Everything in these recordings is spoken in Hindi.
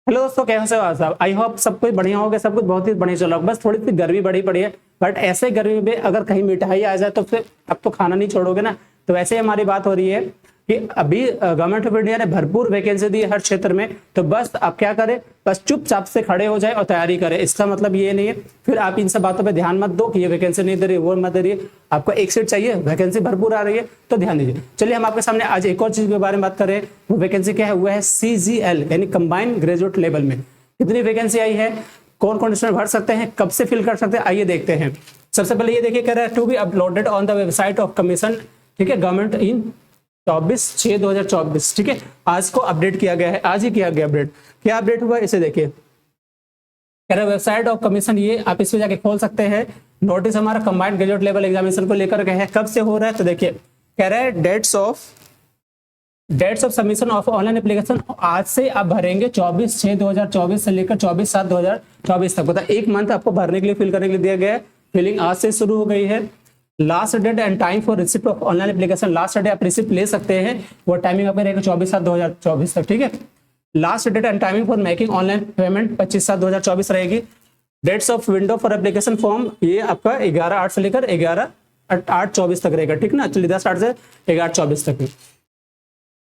हेलो दोस्तों, कैसे हो आप सब? आई होप सब कुछ बढ़िया होगा, सब कुछ बहुत ही बढ़िया चल रहा होगा। बस थोड़ी सी गर्मी बढ़ी पड़ी है, बट ऐसे गर्मी में अगर कहीं मिठाई आ जाए तो फिर अब तो खाना नहीं छोड़ोगे ना। तो वैसे ही हमारी बात हो रही है कि अभी गवर्नमेंट ऑफ इंडिया ने भरपूर वैकेंसी दी है हर क्षेत्र में। तो बस अब क्या करें, बस चुपचाप से खड़े हो जाए और तैयारी करें। इसका मतलब ये नहीं है फिर आप इन सब बातों पे ध्यान मत दो कि ये वैकेंसी नहीं दे रही, वो मत दे रही है। आपको एक सीट चाहिए, वैकेंसी भरपूर आ रही है तो ध्यान दीजिए। चलिए हम आपके सामने आज एक और चीज के बारे में बात करें। वो वैकेंसी क्या है? वो है CGL यानी कंबाइंड ग्रेजुएट लेवल में कितनी वैकेंसी आई है, कौन कौन इसमें भर सकते हैं, कब से फिल कर सकते हैं, आइए देखते हैं। सबसे पहले ये देखिए, कह रहा है to be uploaded on the website of commission, ठीक है, गवर्नमेंट इन 24/6/2024, ठीक है। आज को अपडेट किया गया है, आज ही किया गया अपडेट। क्या अपडेट हुआ इसे देखिए। कह रहा है वेबसाइट ऑफ कमीशन, ये आप इस पे जाके खोल सकते हैं। नोटिस हमारा कंबाइंड ग्रेजुएट लेवल एग्जामिनेशन को लेकर के है, कब से हो रहा है तो देखिए। कह रहा है dates of submission of online application आज से आप भरेंगे 24/6/2024 से लेकर 24/7/2024 तक। मतलब एक मंथ आपको भरने के लिए, फिल करने के लिए दिया गया है। फिलिंग आज से शुरू हो गई है। Last date and time for receipt of online application, last day आप रिसिप्ट ले सकते हैं, वो टाइमिंग आपका रहेगा 24/7/2024 तक, ठीक है। Last date and timing for making online payment 25/7/2024 रहेगी। Dates of window for application form ये आपका 11/8 से लेकर 11/8/24 तक रहेगा, ठीक ना। चलिए 10/8 से 11/8/24 तक।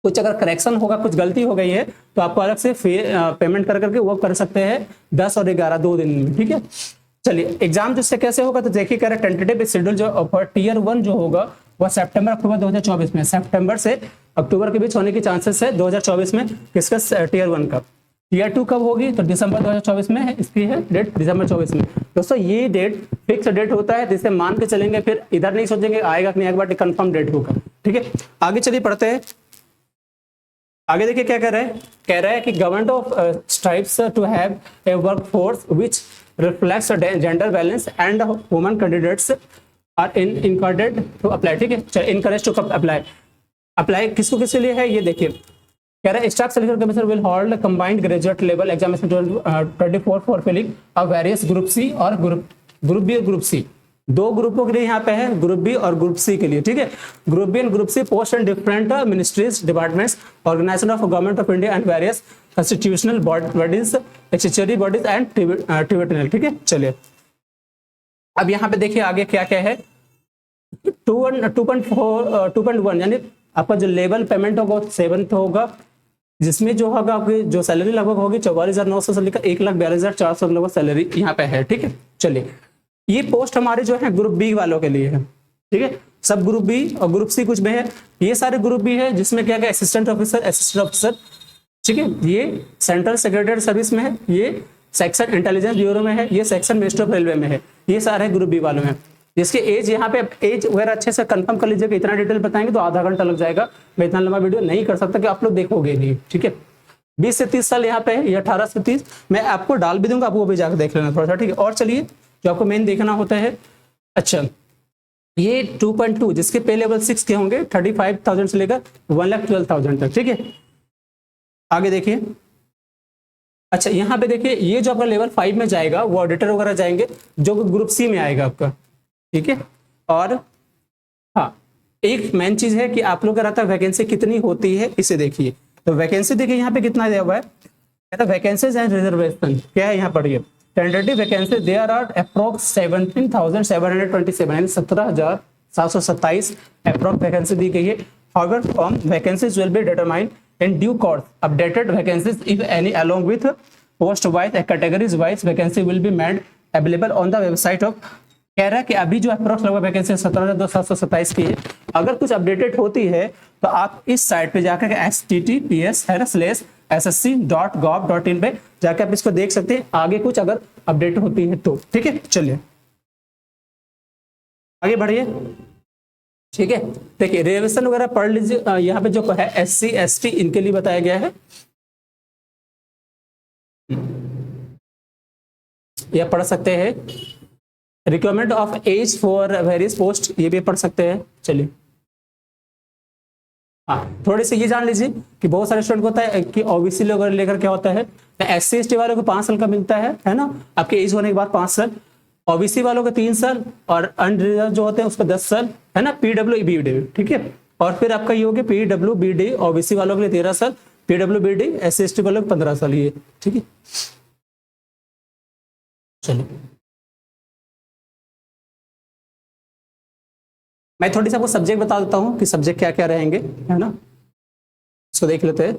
कुछ अगर करेक्शन होगा, कुछ गलती हो गई है तो आपको अलग से पेमेंट कर करके वो कर सकते हैं 10 और 11 2 दिन में, ठीक है। चलिए एग्जाम जिससे कैसे होगा तो देखिए, कह रहे टेंटेटिव शेड्यूल जो टियर 1 जो होगा वह सितंबर-अक्टूबर 2024 में, सितंबर से अक्टूबर के बीच होने की चांसेस है 2024 में। किसका? टियर 1 का। टियर 2 कब होगी तो दिसंबर 2024 में है, इसकी है डेट दिसंबर 24 में। दोस्तों ये डेट फिक्स डेट होता है, जिसे मान के चलेंगे, फिर इधर नहीं सोचेंगे आएगा कि नहीं आएगा, बट कंफर्म डेट होगा, ठीक है। आगे चलिए पढ़ते हैं। आगे देखिए क्या कह रहा है कि government of strives to have a workforce which reflects gender balance and women candidates are encouraged to apply, ठीक है। इनकरेज टू अप्लाई किसको किसके लिए है ये देखिए। कह रहा है staff selection commission will hold combined graduate level examination 24 for filling of various group C और ग्रुप बी और ग्रुप सी। दो ग्रुपों के लिए यहाँ पे है, ग्रुप बी और ग्रुप सी के लिए, ठीक है। Group B and group C post and different ministries, departments, organisation of government of India and various constitutional bodies, statutory bodies and tribunal, ठीक है। चलिए अब यहाँ पे देखिए आगे क्या क्या है। 2.1 यानी आपका जो लेवल पेमेंट होगा 7th होगा, जिसमें जो होगा आपकी जो सैलरी लगभग होगी 44,900 से लेकर 1,42,400 लगभग सैलरी यहाँ पे है, ठीक है। चलिए ये पोस्ट हमारे जो है ग्रुप बी वालों के लिए है, ठीक है। सब ग्रुप बी और ग्रुप सी कुछ में है, ये सारे ग्रुप बी है जिसमें क्या क्या असिस्टेंट ऑफिसर, ठीक है। ये सेंट्रल सेक्रेटरी सर्विस में है, ये सेक्शन इंटेलिजेंस ब्यूरो में है, ये सेक्शन मिनिस्ट्री ऑफ रेलवे में है। ये सारे ग्रुप बी वालों में, जिसके एज यहाँ पे एज वगैरह अच्छे से कंफर्म कर लीजिएगा। इतना डिटेल बताएंगे तो आधा घंटा लग जाएगा, मैं इतना लंबा वीडियो नहीं कर सकता कि आप लोग देखोगे नहीं, ठीक है। 20 से 30 साल यहाँ पे है, या 18 से 30 मैं आपको डाल भी दूंगा, आप वो भी जाकर देख लेना थोड़ा सा, ठीक है। और चलिए जो आपको मेन देखना होता है, अच्छा ये 2.2 जिसके पे लेवल 6 के होंगे 35,000 से लेकर 1,12,000 तक, ठीक है। आगे देखिए, अच्छा यहाँ पे देखिए ये जो आपका लेवल 5 में जाएगा वो ऑडिटर वगैरह जाएंगे, जो ग्रुप सी में आएगा आपका, ठीक है। और हाँ एक मेन चीज है कि आप लोग का रहता है वैकेंसी कितनी होती है, इसे देखिए। तो वैकेंसी देखिए यहाँ पे कितना दिया हुआ है, कहता है वैकेंसीज एंड रिजर्वेशन क्या है, यहाँ पढ़िए। Tentative vacancy there are approx 17,727 यानी 17,727 अप्रोक्स वैकेंसी दी गई है। However from vacancies will be determined in due course, updated vacancies if any along with post wise categories wise vacancy will be made available on the website of. कह रहा है कि अभी जो अप्रोक्स लगभग वैकेंसी 17,727 की है, अगर कुछ अपडेटेड होती है तो आप इस साइट पे जाकर https://ssc.gov.in पे जाकर आप इसको देख सकते हैं, आगे कुछ अगर अपडेट होती है तो, ठीक है। चलिए आगे बढ़िए, ठीक है। देखिए रिजर्वेशन वगैरह पढ़ लीजिए, यहाँ पे जो है SC ST इनके लिए बताया गया है, यह पढ़ सकते हैं। Requirement of age for various post ये भी पढ़ सकते हैं। चलिए हाँ थोड़े से ये जान लीजिए कि बहुत सारे स्टूडेंट को होता है कि ओबीसी लोग लेकर क्या होता है, SC ST वालों को 5 साल का मिलता है ना, आपके एज होने के बाद 5 साल, ओबीसी वालों को 3 साल और अनरिजर्व जो होते हैं उसको 10 साल है ना, PWBD, ठीक है। और फिर आपका ये हो गया PWBD ओबीसी वालों के लिए 13 साल, PWBD SC/ST को 15 साल ये, ठीक है। चलो मैं थोड़ी सा आपको सब्जेक्ट बता देता हूँ कि सब्जेक्ट क्या क्या रहेंगे, है ना, इसको देख लेते हैं।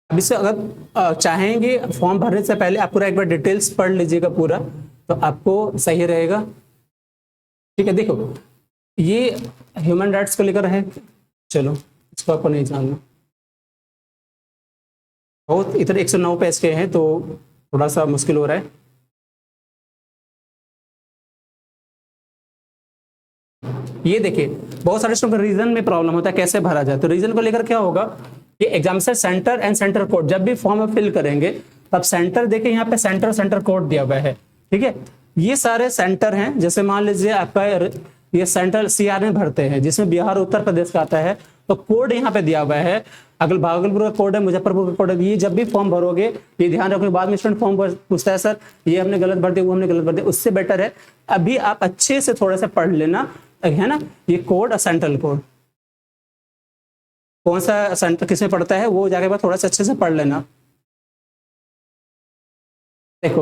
अब इससे अगर चाहेंगे फॉर्म भरने से पहले आप पूरा एक बार डिटेल्स पढ़ लीजिएगा पूरा, तो आपको सही रहेगा, ठीक है। देखो ये ह्यूमन राइट्स को लेकर है, चलो इसको आपको नहीं जानना, बहुत इधर 109 पेज के हैं तो थोड़ा सा मुश्किल हो रहा है। ये देखिए बहुत सारे स्टूडेंट को रीजन में प्रॉब्लम होता है, कैसे भरा जाए, तो रीजन को लेकर क्या होगा कि examination centre and centre code जब भी फॉर्म में फिल करेंगे तब सेंटर देखिए यहाँ पे सेंटर कोड दिया हुआ है, ठीक है। ये सारे सेंटर हैं, जैसे मान लीजिए आपका ये सेंट्रल CR में भरते हैं जिसमें बिहार उत्तर प्रदेश का आता है, तो कोड यहाँ पे दिया हुआ है, अगर भागलपुर का कोड है, मुजफ्फरपुर का कोड है। ये जब भी फॉर्म भरोगे ये ध्यान रखो, बाद में स्टूडेंट फॉर्म पूछता है सर ये हमने गलत भर दिया, वो हमने गलत भर दिया, उससे बेटर है अभी आप अच्छे से थोड़ा सा पढ़ लेना, है ना। ये कोड और सेंट्रल कोड कौन सा सेंटर किसमें पड़ता है वो जाके बाद थोड़ा सा अच्छे से पढ़ लेना। देखो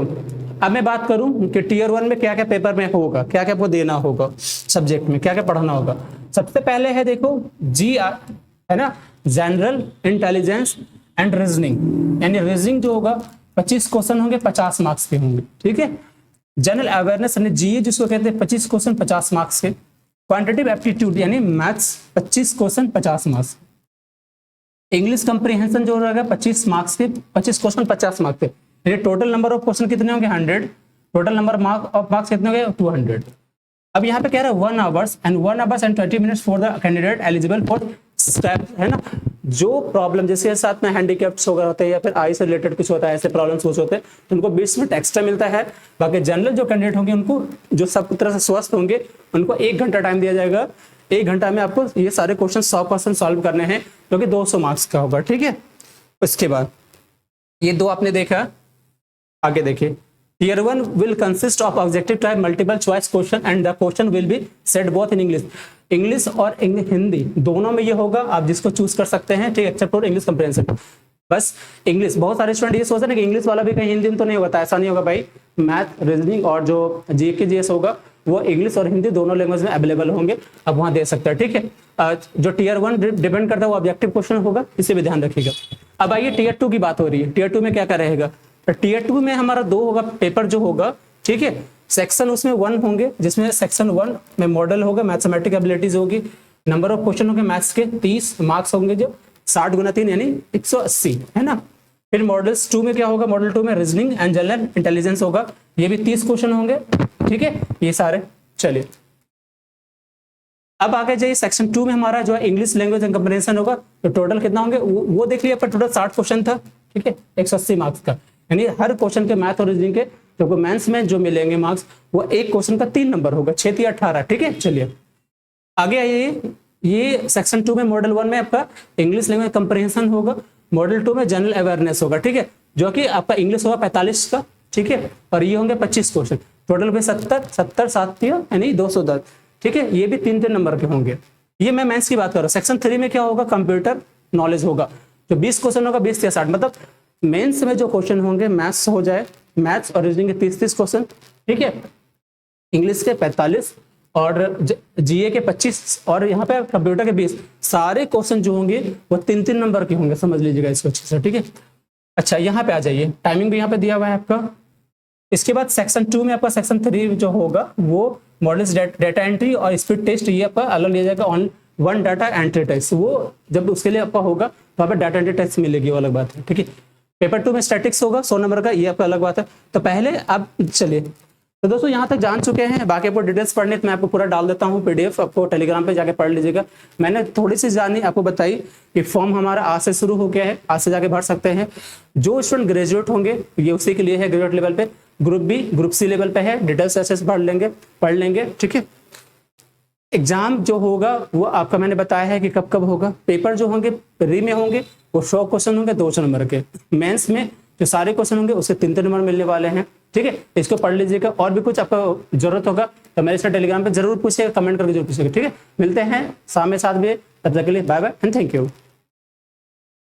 अब मैं बात करूं कि टीयर 1 में क्या क्या पेपर में होगा, क्या क्या आपको देना होगा, सब्जेक्ट में क्या क्या पढ़ना होगा। सबसे पहले है देखो GR, है ना, जनरल इंटेलिजेंस एंड रीजनिंग, यानी रीजनिंग जो होगा 25 क्वेश्चन होंगे, 50 मार्क्स के होंगे, ठीक है। जनरल अवेयरनेस यानी GE जिसको कहते हैं 25 क्वेश्चन 50 मार्क्स के। क्वांटिटेटिव एप्टीट्यूड यानी maths 25 question 50 marks. English comprehension जो रहेगा 25 मार्क्स के, 25 क्वेश्चन 50 मार्क्स के, यानी टोटल नंबर ऑफ क्वेश्चन कितने होंगे 100, टोटल नंबर ऑफ मार्क्स कितने होंगे 200। अब यहाँ पे कह रहा है 1 hours and 20 minutes for the candidate eligible for step, है ना। जो प्रॉब्लम जैसे साथ में हैंडीकैप्स वगैरह होते हैं या फिर आई से रिलेटेड कुछ होता है, ऐसे प्रॉब्लम्स कुछ होते हैं तो उनको 20 मिनट एक्स्ट्रा मिलता है। बाकी जनरल जो कैंडिडेट होंगे उनको जो सब तरह से स्वस्थ होंगे उनको 1 घंटा टाइम दिया जाएगा। 1 घंटा में आपको ये सारे क्वेश्चन 100% सॉल्व करने हैं, जो कि 200 मार्क्स का होगा, ठीक है। उसके बाद ये दो आपने देखा, आगे देखिए Tier 1 will consist of objective type multiple choice question and the question will be set both in English। English और हिंदी दोनों में ये होगा, आप जिसको चूज कर सकते हैं, ठीक है, एक्सेप्ट फॉर इंग्लिश कंप्रिहेंशन। बस इंग्लिश, बहुत सारे स्टूडेंट ये सोचते हैं कि इंग्लिश वाला भी कहीं हिंदी में तो नहीं होता, ऐसा नहीं होगा भाई। मैथ, रीजनिंग और जो GK GS होगा वो इंग्लिश और हिंदी दोनों लैंग्वेज में अवेलेबल होंगे, आप वहां दे सकते हैं, ठीक है। जो Tier 1 डिपेंड करता है वो ऑब्जेक्टिव क्वेश्चन होगा, इसे भी ध्यान रखिएगा। अब आइए Tier 2 की बात हो रही है। Tier 2 में क्या क्या रहेगा, Tier 2 में हमारा 2 होगा पेपर जो होगा, ठीक है। सेक्शन उसमें 1 होंगे, जिसमें सेक्शन 1 में मॉडल होगा, मैथमेटिकल एबिलिटीज होगी, नंबर ऑफ क्वेश्चन होंगे मैथ्स के 30 मार्क्स होंगे, जो 60 गुना 3 यानी 180, है ना। फिर मॉडल्स 2 में क्या होगा, मॉडल 2 में रीजनिंग एंड जनरल इंटेलिजेंस होगा, ये भी 30 क्वेश्चन होंगे, ठीक है, ये सारे। चलिए अब आगे जाइए, सेक्शन 2 में हमारा जो है इंग्लिश लैंग्वेज एंड कंप्रिहेंशन होगा, तो टोटल कितना होंगे वो देख लिया, पर टोटल 60 क्वेश्चन था, ठीक है, 180 मार्क्स का, यानी हर क्वेश्चन के मैथ और रीजनिंग के जो मेंस में जो मिलेंगे मार्क्स वो एक क्वेश्चन का 3 नंबर होगा, 6 या 18, ठीक है। चलिए आगे आइए, ये सेक्शन 2 में मॉडल 1 में आपका इंग्लिश लैंग्वेज कंप्रिहेंशन होगा, मॉडल 2 में जनरल अवेयरनेस होगा, ठीक है, जो कि आपका इंग्लिश होगा 45 का, ठीक है, और ये होंगे 25 क्वेश्चन, टोटल पे 70 7 यानी 210, ठीक है, ये भी 3 नंबर के होंगे। ये मैं मेंस की बात कर रहा हूँ। सेक्शन 3 में क्या होगा, कंप्यूटर नॉलेज होगा, जो 20 क्वेश्चन होगा, 20 या 60, मतलब मेंस में जो क्वेश्चन होंगे मैथ्स हो जाए, मैथ्स और रीजनिंग के 30 क्वेश्चन, ठीक है, इंग्लिश के 45 और GA के 25 और यहाँ पे कंप्यूटर के 20, सारे क्वेश्चन जो होंगे वो 3 नंबर के होंगे, समझ लीजिएगा इसको अच्छे से, ठीक है। अच्छा यहाँ पे आ जाइए, टाइमिंग भी यहाँ पे दिया हुआ है आपका। इसके बाद सेक्शन 2 में आपका सेक्शन 3 जो होगा वो मॉडल्स डेटा एंट्री और स्पीड टेस्ट, ये आपका अलग लिया जाएगा, ऑन 1 डाटा एंट्री टेस्ट, वो जब उसके लिए आपका होगा तो वहाँ पे डाटा एंट्री टेस्ट मिलेगी, वो अलग बात है, ठीक है। पेपर 2 में स्टैटिक्स होगा 100 नंबर का, ये आपका अलग बात है। तो पहले अब चलिए, तो दोस्तों यहाँ तक जान चुके हैं, बाकी आपको डिटेल्स पढ़ने तो मैं आपको पूरा डाल देता हूँ PDF, आपको टेलीग्राम पे जाके पढ़ लीजिएगा। मैंने थोड़ी सी जानी आपको बताई कि फॉर्म हमारा आज से शुरू हो गया है, आज से जाके भर सकते हैं। जो स्टूडेंट ग्रेजुएट होंगे ये उसी के लिए है, ग्रेजुएट लेवल पे, group B group C level पे है, डिटेल्स ऐसे पढ़ लेंगे, ठीक है। एग्जाम जो होगा वो आपका मैंने बताया है कि कब कब होगा। पेपर जो होंगे प्री में होंगे वो 100 क्वेश्चन होंगे 200 नंबर के, मेंस में जो सारे क्वेश्चन होंगे उससे 3 नंबर मिलने वाले हैं, ठीक है, इसको पढ़ लीजिएगा। और भी कुछ आपको जरूरत होगा तो मेरे से टेलीग्राम पे जरूर पूछिएगा, कमेंट करके जरूर पूछिएगा। ठीक है, मिलते हैं शाम में 7 बजे, तब तक के लिए bye bye and thank you.